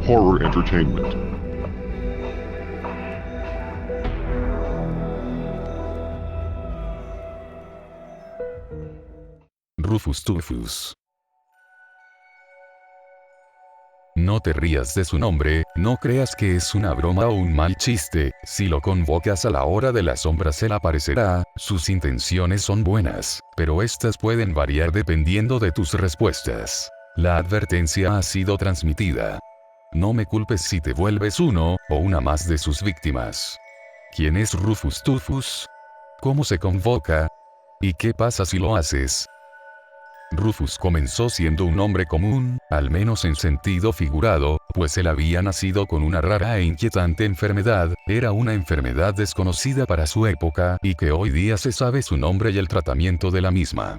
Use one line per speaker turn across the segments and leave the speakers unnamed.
Horror Entertainment.
Rufus Tufus. No te rías de su nombre, no creas que es una broma o un mal chiste, si lo convocas a la hora de las sombras él aparecerá, sus intenciones son buenas, pero estas pueden variar dependiendo de tus respuestas. La advertencia ha sido transmitida. No me culpes si te vuelves uno, o una más de sus víctimas. ¿Quién es Rufus Tufus? ¿Cómo se convoca? ¿Y qué pasa si lo haces? Rufus comenzó siendo un hombre común, al menos en sentido figurado, pues él había nacido con una rara e inquietante enfermedad, era una enfermedad desconocida para su época y que hoy día se sabe su nombre y el tratamiento de la misma.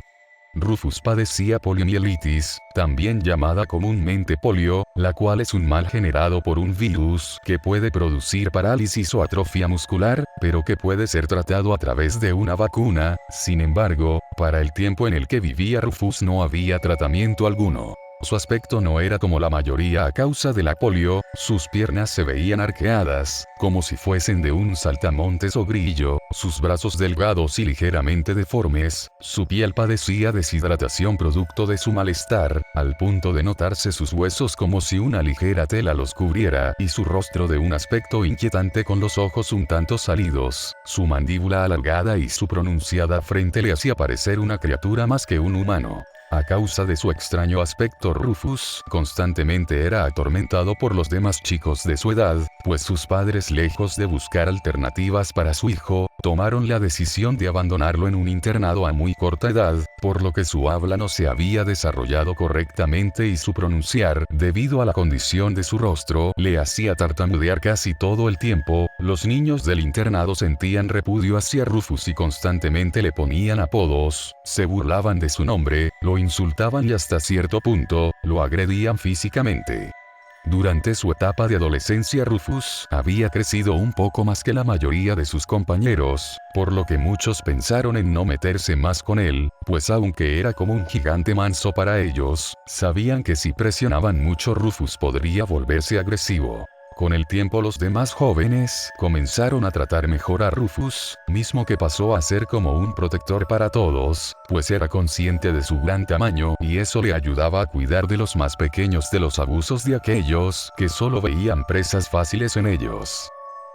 Rufus padecía poliomielitis, también llamada comúnmente polio, la cual es un mal generado por un virus que puede producir parálisis o atrofia muscular, pero que puede ser tratado a través de una vacuna. Sin embargo, para el tiempo en el que vivía Rufus no había tratamiento alguno. Su aspecto no era como la mayoría a causa de la polio, sus piernas se veían arqueadas, como si fuesen de un saltamontes o grillo, sus brazos delgados y ligeramente deformes, su piel padecía deshidratación producto de su malestar, al punto de notarse sus huesos como si una ligera tela los cubriera, y su rostro de un aspecto inquietante con los ojos un tanto salidos, su mandíbula alargada y su pronunciada frente le hacía parecer una criatura más que un humano. A causa de su extraño aspecto, Rufus constantemente era atormentado por los demás chicos de su edad, pues sus padres, lejos de buscar alternativas para su hijo, tomaron la decisión de abandonarlo en un internado a muy corta edad, por lo que su habla no se había desarrollado correctamente y su pronunciar, debido a la condición de su rostro, le hacía tartamudear casi todo el tiempo. Los niños del internado sentían repudio hacia Rufus y constantemente le ponían apodos, se burlaban de su nombre, lo insultaban y hasta cierto punto, lo agredían físicamente. Durante su etapa de adolescencia Rufus había crecido un poco más que la mayoría de sus compañeros, por lo que muchos pensaron en no meterse más con él, pues aunque era como un gigante manso para ellos, sabían que si presionaban mucho Rufus podría volverse agresivo. Con el tiempo los demás jóvenes comenzaron a tratar mejor a Rufus, mismo que pasó a ser como un protector para todos, pues era consciente de su gran tamaño y eso le ayudaba a cuidar de los más pequeños de los abusos de aquellos que solo veían presas fáciles en ellos.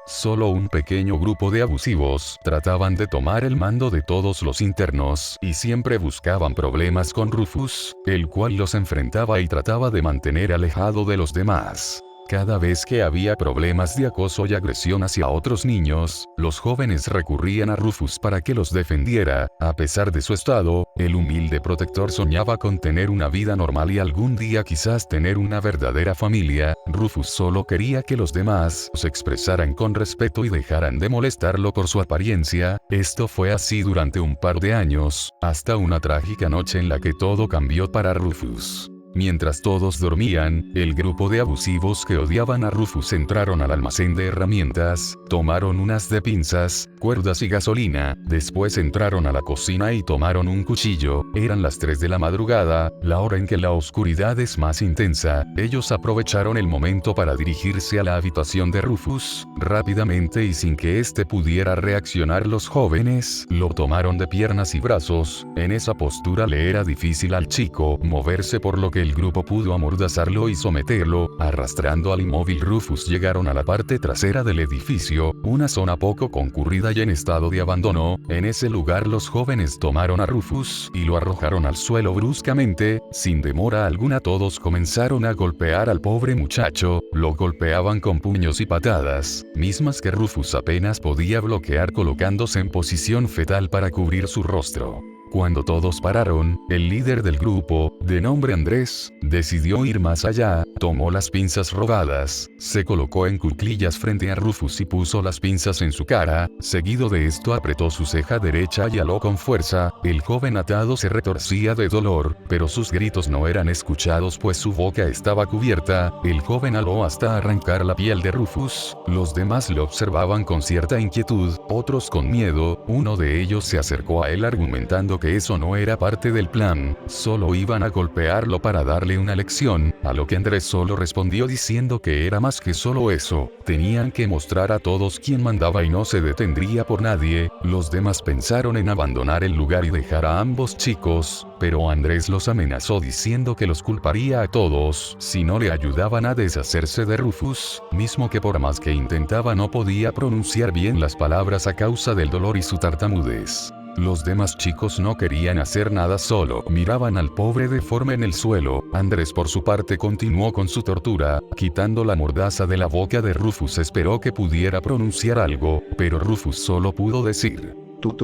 Solo un pequeño grupo de abusivos trataban de tomar el mando de todos los internos y siempre buscaban problemas con Rufus, el cual los enfrentaba y trataba de mantener alejado de los demás. Cada vez que había problemas de acoso y agresión hacia otros niños, los jóvenes recurrían a Rufus para que los defendiera. A pesar de su estado, el humilde protector soñaba con tener una vida normal y algún día quizás tener una verdadera familia. Rufus solo quería que los demás se expresaran con respeto y dejaran de molestarlo por su apariencia. Esto fue así durante un par de años, hasta una trágica noche en la que todo cambió para Rufus. Mientras todos dormían, el grupo de abusivos que odiaban a Rufus entraron al almacén de herramientas, tomaron unas de pinzas, cuerdas y gasolina, después entraron a la cocina y tomaron un cuchillo. Eran las 3 de la madrugada, la hora en que la oscuridad es más intensa. Ellos aprovecharon el momento para dirigirse a la habitación de Rufus. Rápidamente y sin que éste pudiera reaccionar, los jóvenes lo tomaron de piernas y brazos. En esa postura le era difícil al chico moverse, por lo que el grupo pudo amordazarlo y someterlo. Arrastrando al inmóvil Rufus llegaron a la parte trasera del edificio, una zona poco concurrida y en estado de abandono. En ese lugar los jóvenes tomaron a Rufus y lo arrojaron al suelo bruscamente. Sin demora alguna todos comenzaron a golpear al pobre muchacho, lo golpeaban con puños y patadas, mismas que Rufus apenas podía bloquear colocándose en posición fetal para cubrir su rostro. Cuando todos pararon, el líder del grupo, de nombre Andrés, decidió ir más allá, tomó las pinzas robadas, se colocó en cuclillas frente a Rufus y puso las pinzas en su cara. Seguido de esto apretó su ceja derecha y aló con fuerza. El joven atado se retorcía de dolor, pero sus gritos no eran escuchados pues su boca estaba cubierta. El joven aló hasta arrancar la piel de Rufus. Los demás lo observaban con cierta inquietud, otros con miedo. Uno de ellos se acercó a él argumentando diciendo que eso no era parte del plan, solo iban a golpearlo para darle una lección, a lo que Andrés solo respondió diciendo que era más que solo eso, tenían que mostrar a todos quién mandaba y no se detendría por nadie. Los demás pensaron en abandonar el lugar y dejar a ambos chicos, pero Andrés los amenazó diciendo que los culparía a todos si no le ayudaban a deshacerse de Rufus, mismo que por más que intentaba no podía pronunciar bien las palabras a causa del dolor y su tartamudez. Los demás chicos no querían hacer nada, solo miraban al pobre deforme en el suelo. Andrés por su parte continuó con su tortura, quitando la mordaza de la boca de Rufus. Esperó que pudiera pronunciar algo, pero Rufus solo pudo decir:
Tú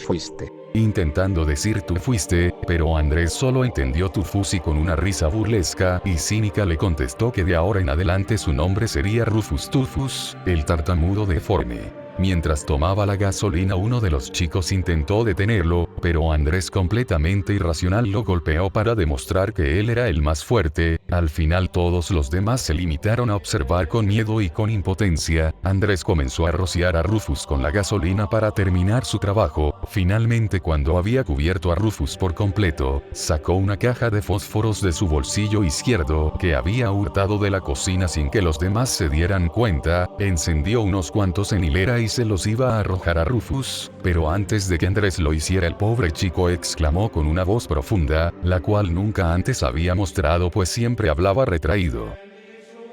fuiste.
Intentando decir tú fuiste, pero Andrés solo entendió Tufus y con una risa burlesca y cínica le contestó que de ahora en adelante su nombre sería Rufus Tufus, el tartamudo deforme. Mientras tomaba la gasolina, uno de los chicos intentó detenerlo, pero Andrés, completamente irracional, lo golpeó para demostrar que él era el más fuerte. Al final todos los demás se limitaron a observar con miedo y con impotencia. Andrés comenzó a rociar a Rufus con la gasolina para terminar su trabajo. Finalmente, cuando había cubierto a Rufus por completo, sacó una caja de fósforos de su bolsillo izquierdo que había hurtado de la cocina sin que los demás se dieran cuenta, encendió unos cuantos en hilera y se los iba a arrojar a Rufus, pero antes de que Andrés lo hiciera, el pobre chico exclamó con una voz profunda, la cual nunca antes había mostrado pues siempre hablaba retraído: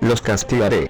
Los castigaré.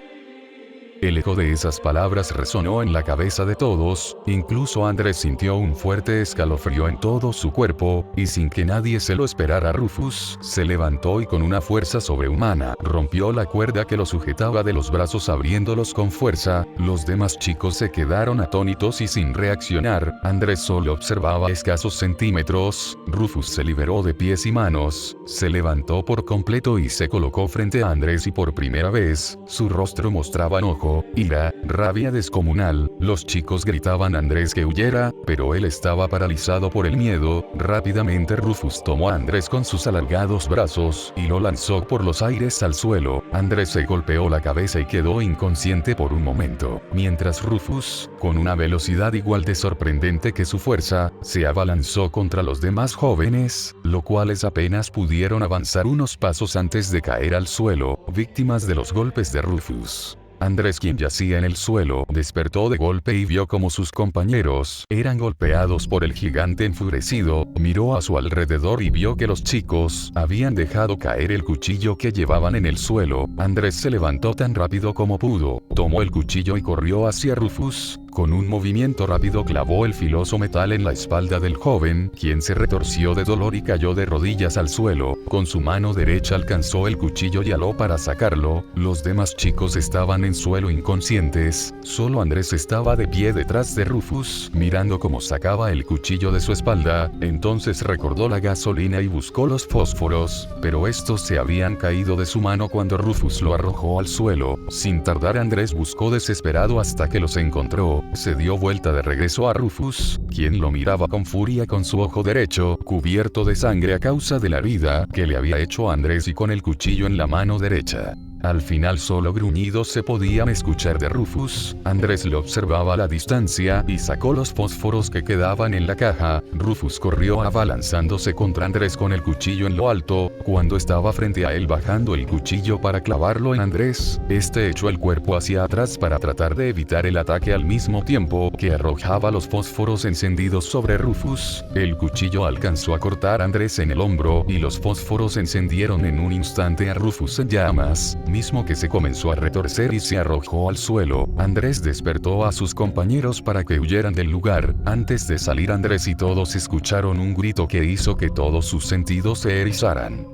El eco de esas palabras resonó en la cabeza de todos, incluso Andrés sintió un fuerte escalofrío en todo su cuerpo, y sin que nadie se lo esperara, Rufus se levantó y con una fuerza sobrehumana rompió la cuerda que lo sujetaba de los brazos, abriéndolos con fuerza. Los demás chicos se quedaron atónitos y sin reaccionar. Andrés solo observaba a escasos centímetros. Rufus se liberó de pies y manos, se levantó por completo y se colocó frente a Andrés, y por primera vez, su rostro mostraba enojo, ira, rabia descomunal. Los chicos gritaban a Andrés que huyera, pero él estaba paralizado por el miedo. Rápidamente Rufus tomó a Andrés con sus alargados brazos y lo lanzó por los aires al suelo. Andrés se golpeó la cabeza y quedó inconsciente por un momento, mientras Rufus, con una velocidad igual de sorprendente que su fuerza, se abalanzó contra los demás jóvenes, los cuales apenas pudieron avanzar unos pasos antes de caer al suelo, víctimas de los golpes de Rufus. Andrés, quien yacía en el suelo, despertó de golpe y vio como sus compañeros eran golpeados por el gigante. Enfurecido, miró a su alrededor y vio que los chicos habían dejado caer el cuchillo que llevaban en el suelo. Andrés se levantó tan rápido como pudo, tomó el cuchillo y corrió hacia Rufus. Con un movimiento rápido clavó el filoso metal en la espalda del joven, quien se retorció de dolor y cayó de rodillas al suelo. Con su mano derecha alcanzó el cuchillo y aló para sacarlo. Los demás chicos estaban en suelo inconscientes. Solo Andrés estaba de pie detrás de Rufus, mirando cómo sacaba el cuchillo de su espalda. Entonces recordó la gasolina y buscó los fósforos, pero estos se habían caído de su mano cuando Rufus lo arrojó al suelo. Sin tardar, Andrés buscó desesperado hasta que los encontró. Se dio vuelta de regreso a Rufus, quien lo miraba con furia con su ojo derecho, cubierto de sangre a causa de la herida que le había hecho Andrés, y con el cuchillo en la mano derecha. Al final solo gruñidos se podían escuchar de Rufus. Andrés lo observaba a la distancia y sacó los fósforos que quedaban en la caja. Rufus corrió abalanzándose contra Andrés con el cuchillo en lo alto. Cuando estaba frente a él bajando el cuchillo para clavarlo en Andrés, este echó el cuerpo hacia atrás para tratar de evitar el ataque, al mismo tiempo que arrojaba los fósforos encendidos sobre Rufus. El cuchillo alcanzó a cortar a Andrés en el hombro y los fósforos encendieron en un instante a Rufus en llamas, mismo que se comenzó a retorcer y se arrojó al suelo. Andrés despertó a sus compañeros para que huyeran del lugar. Antes de salir, Andrés y todos escucharon un grito que hizo que todos sus sentidos se erizaran.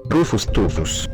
Rufus Tufus.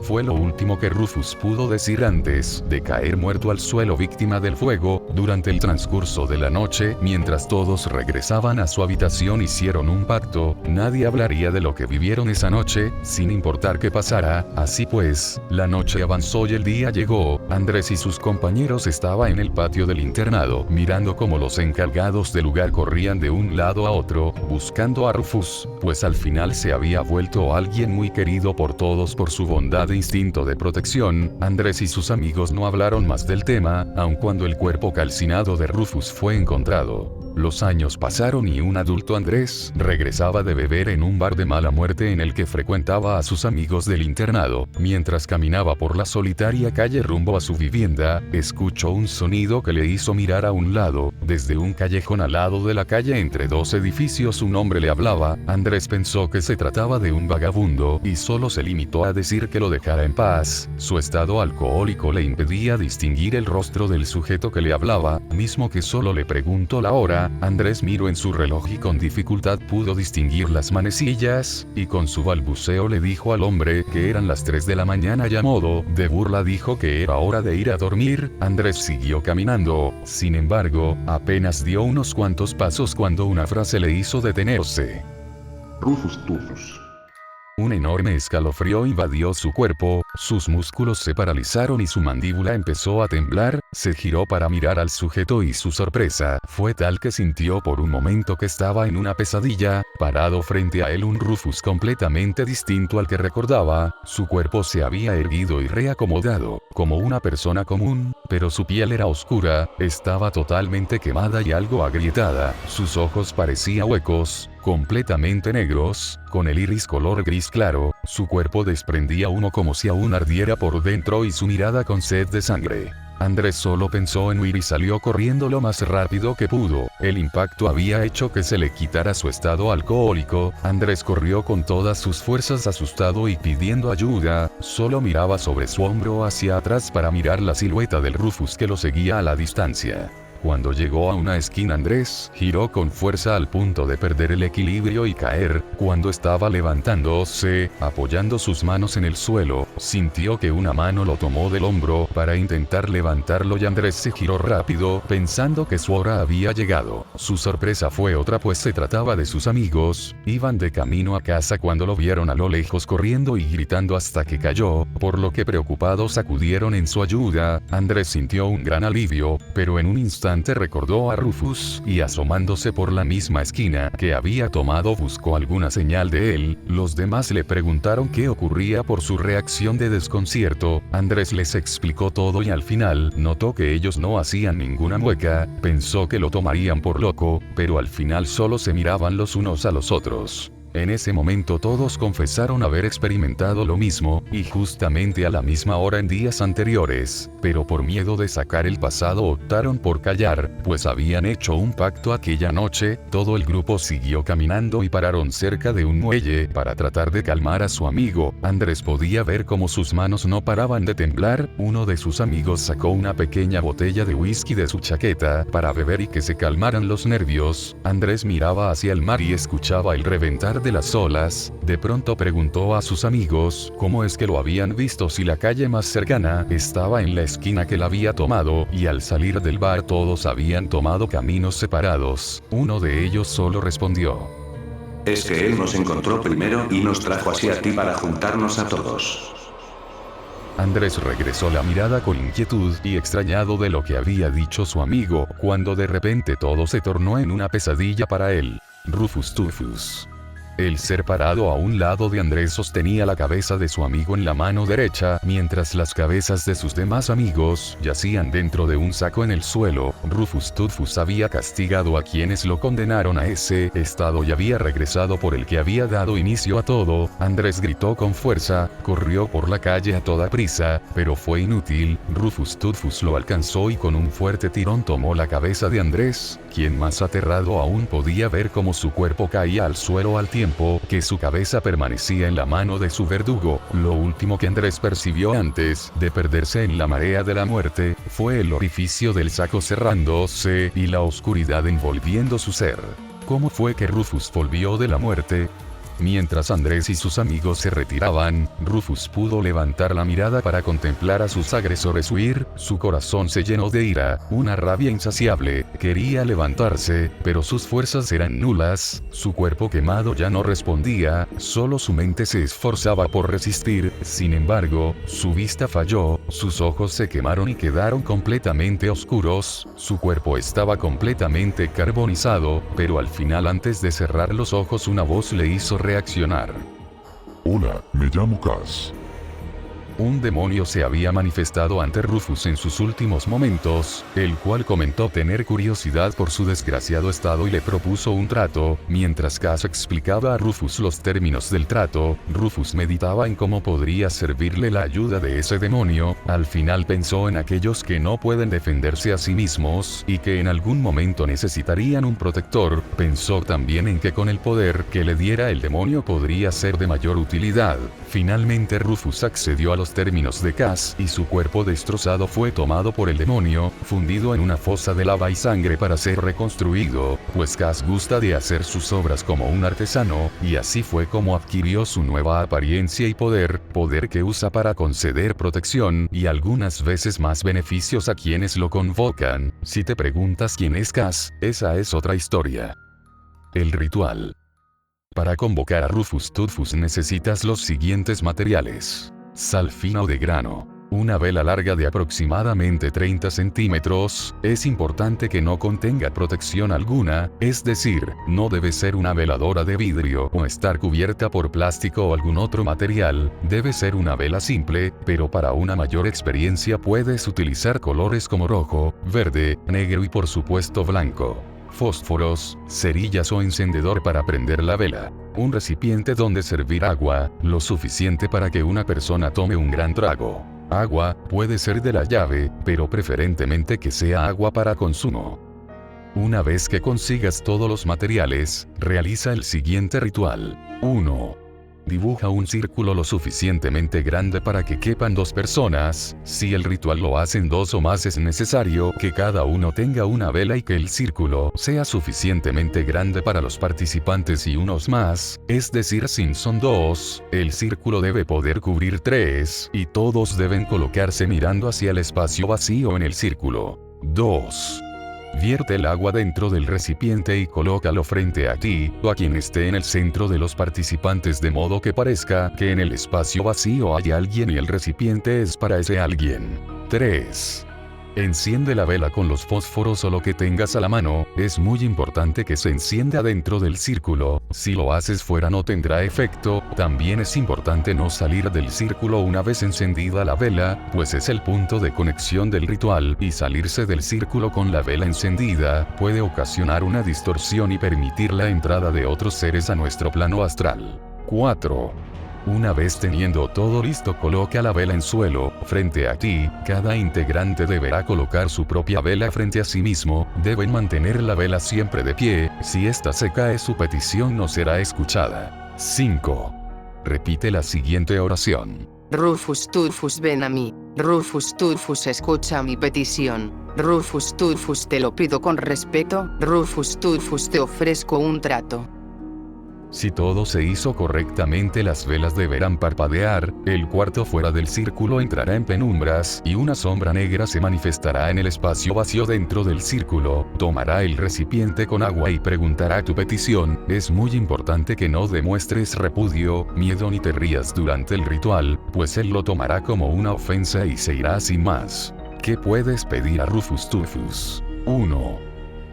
Fue lo último que Rufus pudo decir antes de caer muerto al suelo, víctima del fuego. Durante el transcurso de la noche, mientras todos regresaban a su habitación, hicieron un pacto: nadie hablaría de lo que vivieron esa noche, sin importar qué pasara. Así pues, la noche avanzó y el día llegó. Andrés y sus compañeros estaban en el patio del internado, mirando cómo los encargados del lugar corrían de un lado a otro, buscando a Rufus, pues al final se había vuelto alguien muy querido por todos por su bondad de instinto de protección, Andrés y sus amigos no hablaron más del tema, aun cuando el cuerpo calcinado de Rufus fue encontrado. Los años pasaron y un adulto Andrés regresaba de beber en un bar de mala muerte en el que frecuentaba a sus amigos del internado. Mientras caminaba por la solitaria calle rumbo a su vivienda, escuchó un sonido que le hizo mirar a un lado. Desde un callejón al lado de la calle entre dos edificios un hombre le hablaba. Andrés pensó que se trataba de un vagabundo y solo se limitó a decir que lo dejara en paz. Su estado alcohólico le impedía distinguir el rostro del sujeto que le hablaba, mismo que solo le preguntó la hora. Andrés miró en su reloj y con dificultad pudo distinguir las manecillas, y con su balbuceo le dijo al hombre que eran las 3 de la mañana y a modo de burla dijo que era hora de ir a dormir. Andrés siguió caminando, sin embargo, apenas dio unos cuantos pasos cuando una frase le hizo detenerse.
Rufus Tufus.
Un enorme escalofrío invadió su cuerpo, sus músculos se paralizaron y su mandíbula empezó a temblar. Se giró para mirar al sujeto y su sorpresa fue tal que sintió por un momento que estaba en una pesadilla. Parado frente a él un Rufus completamente distinto al que recordaba. Su cuerpo se había erguido y reacomodado, como una persona común, pero su piel era oscura, estaba totalmente quemada y algo agrietada. Sus ojos parecían huecos, completamente negros, con el iris color gris claro. Su cuerpo desprendía humo como si aún ardiera por dentro y su mirada con sed de sangre. Andrés solo pensó en huir y salió corriendo lo más rápido que pudo. El impacto había hecho que se le quitara su estado alcohólico. Andrés corrió con todas sus fuerzas asustado y pidiendo ayuda. Solo miraba sobre su hombro hacia atrás para mirar la silueta del Rufus que lo seguía a la distancia. Cuando llegó a una esquina Andrés giró con fuerza al punto de perder el equilibrio y caer. Cuando estaba levantándose, apoyando sus manos en el suelo, sintió que una mano lo tomó del hombro para intentar levantarlo y Andrés se giró rápido, pensando que su hora había llegado. Su sorpresa fue otra pues se trataba de sus amigos. Iban de camino a casa cuando lo vieron a lo lejos corriendo y gritando hasta que cayó, por lo que preocupados acudieron en su ayuda. Andrés sintió un gran alivio, pero en un instante recordó a Rufus, y asomándose por la misma esquina que había tomado buscó alguna señal de él. Los demás le preguntaron qué ocurría por su reacción de desconcierto. Andrés les explicó todo y al final notó que ellos no hacían ninguna mueca. Pensó que lo tomarían por loco, pero al final solo se miraban los unos a los otros. En ese momento todos confesaron haber experimentado lo mismo, y justamente a la misma hora en días anteriores, pero por miedo de sacar el pasado optaron por callar, pues habían hecho un pacto aquella noche. Todo el grupo siguió caminando y pararon cerca de un muelle para tratar de calmar a su amigo. Andrés podía ver cómo sus manos no paraban de temblar. Uno de sus amigos sacó una pequeña botella de whisky de su chaqueta para beber y que se calmaran los nervios. Andrés miraba hacia el mar y escuchaba el reventar de las olas. De pronto preguntó a sus amigos cómo es que lo habían visto si la calle más cercana estaba en la esquina que la había tomado, y al salir del bar todos habían tomado caminos separados. Uno de ellos solo respondió:
es que él nos encontró primero y nos trajo hacia ti para juntarnos a todos.
Andrés regresó la mirada con inquietud y extrañado de lo que había dicho su amigo, cuando de repente todo se tornó en una pesadilla para él. Rufus Tufus. El ser parado a un lado de Andrés sostenía la cabeza de su amigo en la mano derecha, mientras las cabezas de sus demás amigos yacían dentro de un saco en el suelo. Rufus Tufus había castigado a quienes lo condenaron a ese estado y había regresado por el que había dado inicio a todo. Andrés gritó con fuerza, corrió por la calle a toda prisa, pero fue inútil. Rufus Tufus lo alcanzó y con un fuerte tirón tomó la cabeza de Andrés, quien más aterrado aún podía ver cómo su cuerpo caía al suelo al tiempo que su cabeza permanecía en la mano de su verdugo. Lo último que Andrés percibió antes de perderse en la marea de la muerte fue el orificio del saco cerrándose y la oscuridad envolviendo su ser. ¿Cómo fue que Rufus volvió de la muerte? Mientras Andrés y sus amigos se retiraban, Rufus pudo levantar la mirada para contemplar a sus agresores huir. Su corazón se llenó de ira, una rabia insaciable. Quería levantarse, pero sus fuerzas eran nulas. Su cuerpo quemado ya no respondía, solo su mente se esforzaba por resistir. Sin embargo, su vista falló, sus ojos se quemaron y quedaron completamente oscuros. Su cuerpo estaba completamente carbonizado, pero al final, antes de cerrar los ojos, una voz le hizo reaccionar.
Hola, me llamo Cass.
Un demonio se había manifestado ante Rufus en sus últimos momentos, el cual comentó tener curiosidad por su desgraciado estado y le propuso un trato. Mientras Cass explicaba a Rufus los términos del trato, Rufus meditaba en cómo podría servirle la ayuda de ese demonio. Al final pensó en aquellos que no pueden defenderse a sí mismos y que en algún momento necesitarían un protector. Pensó también en que con el poder que le diera el demonio podría ser de mayor utilidad. Finalmente Rufus accedió a los términos de Cass y su cuerpo destrozado fue tomado por el demonio, fundido en una fosa de lava y sangre para ser reconstruido, pues Cass gusta de hacer sus obras como un artesano, y así fue como adquirió su nueva apariencia y poder que usa para conceder protección y algunas veces más beneficios a quienes lo convocan. Si te preguntas quién es Cass, esa es otra historia. El ritual. Para convocar a Rufus Tutfus necesitas los siguientes materiales. Sal fina o de grano. Una vela larga de aproximadamente 30 centímetros, es importante que no contenga protección alguna, es decir, no debe ser una veladora de vidrio o estar cubierta por plástico o algún otro material, debe ser una vela simple, pero para una mayor experiencia puedes utilizar colores como rojo, verde, negro y por supuesto blanco. Fósforos, cerillas o encendedor para prender la vela. Un recipiente donde servir agua, lo suficiente para que una persona tome un gran trago. Agua, puede ser de la llave, pero preferentemente que sea agua para consumo. Una vez que consigas todos los materiales, realiza el siguiente ritual. 1. Dibuja un círculo lo suficientemente grande para que quepan 2 personas. Si el ritual lo hacen 2 o más, es necesario que cada uno tenga una vela y que el círculo sea suficientemente grande para los participantes y unos más, es decir, si son 2, el círculo debe poder cubrir 3, y todos deben colocarse mirando hacia el espacio vacío en el círculo. 2. Vierte el agua dentro del recipiente y colócalo frente a ti, o a quien esté en el centro de los participantes de modo que parezca que en el espacio vacío hay alguien y el recipiente es para ese alguien. 3. Enciende la vela con los fósforos o lo que tengas a la mano, es muy importante que se encienda dentro del círculo, si lo haces fuera no tendrá efecto. También es importante no salir del círculo una vez encendida la vela, pues es el punto de conexión del ritual y salirse del círculo con la vela encendida puede ocasionar una distorsión y permitir la entrada de otros seres a nuestro plano astral. 4. Una vez teniendo todo listo, coloca la vela en suelo, frente a ti. Cada integrante deberá colocar su propia vela frente a sí mismo, deben mantener la vela siempre de pie, si esta se cae su petición no será escuchada. 5. Repite la siguiente oración.
Rufus Tutfus, ven a mí. Rufus Tutfus, escucha mi petición. Rufus Tutfus, te lo pido con respeto. Rufus Tutfus, te ofrezco un trato.
Si todo se hizo correctamente, las velas deberán parpadear, el cuarto fuera del círculo entrará en penumbras y una sombra negra se manifestará en el espacio vacío dentro del círculo, tomará el recipiente con agua y preguntará tu petición. Es muy importante que no demuestres repudio, miedo ni te rías durante el ritual, pues él lo tomará como una ofensa y se irá sin más. ¿Qué puedes pedir a Rufus Tutfus? 1.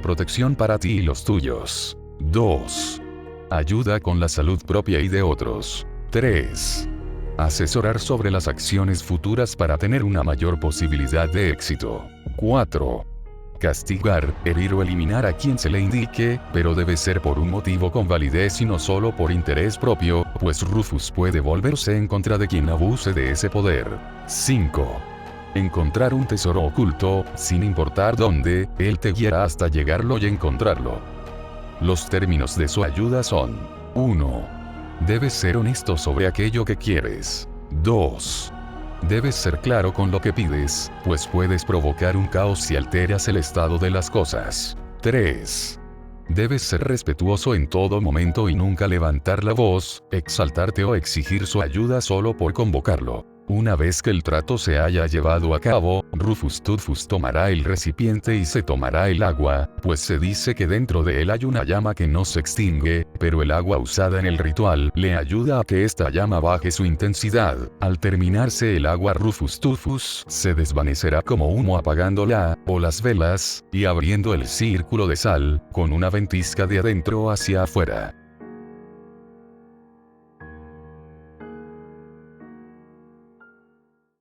Protección para ti y los tuyos. 2. Ayuda con la salud propia y de otros. 3. Asesorar sobre las acciones futuras para tener una mayor posibilidad de éxito. 4. Castigar, herir o eliminar a quien se le indique, pero debe ser por un motivo con validez y no solo por interés propio, pues Rufus puede volverse en contra de quien abuse de ese poder. 5. Encontrar un tesoro oculto, sin importar dónde, él te guiará hasta llegarlo y encontrarlo. Los términos de su ayuda son: 1. Debes ser honesto sobre aquello que quieres. 2. Debes ser claro con lo que pides, pues puedes provocar un caos si alteras el estado de las cosas. 3. Debes ser respetuoso en todo momento y nunca levantar la voz, exaltarte o exigir su ayuda solo por convocarlo. Una vez que el trato se haya llevado a cabo, Rufus Tutfus tomará el recipiente y se tomará el agua, pues se dice que dentro de él hay una llama que no se extingue, pero el agua usada en el ritual le ayuda a que esta llama baje su intensidad. Al terminarse el agua, Rufus Tutfus se desvanecerá como humo apagándola, o las velas, y abriendo el círculo de sal, con una ventisca de adentro hacia afuera.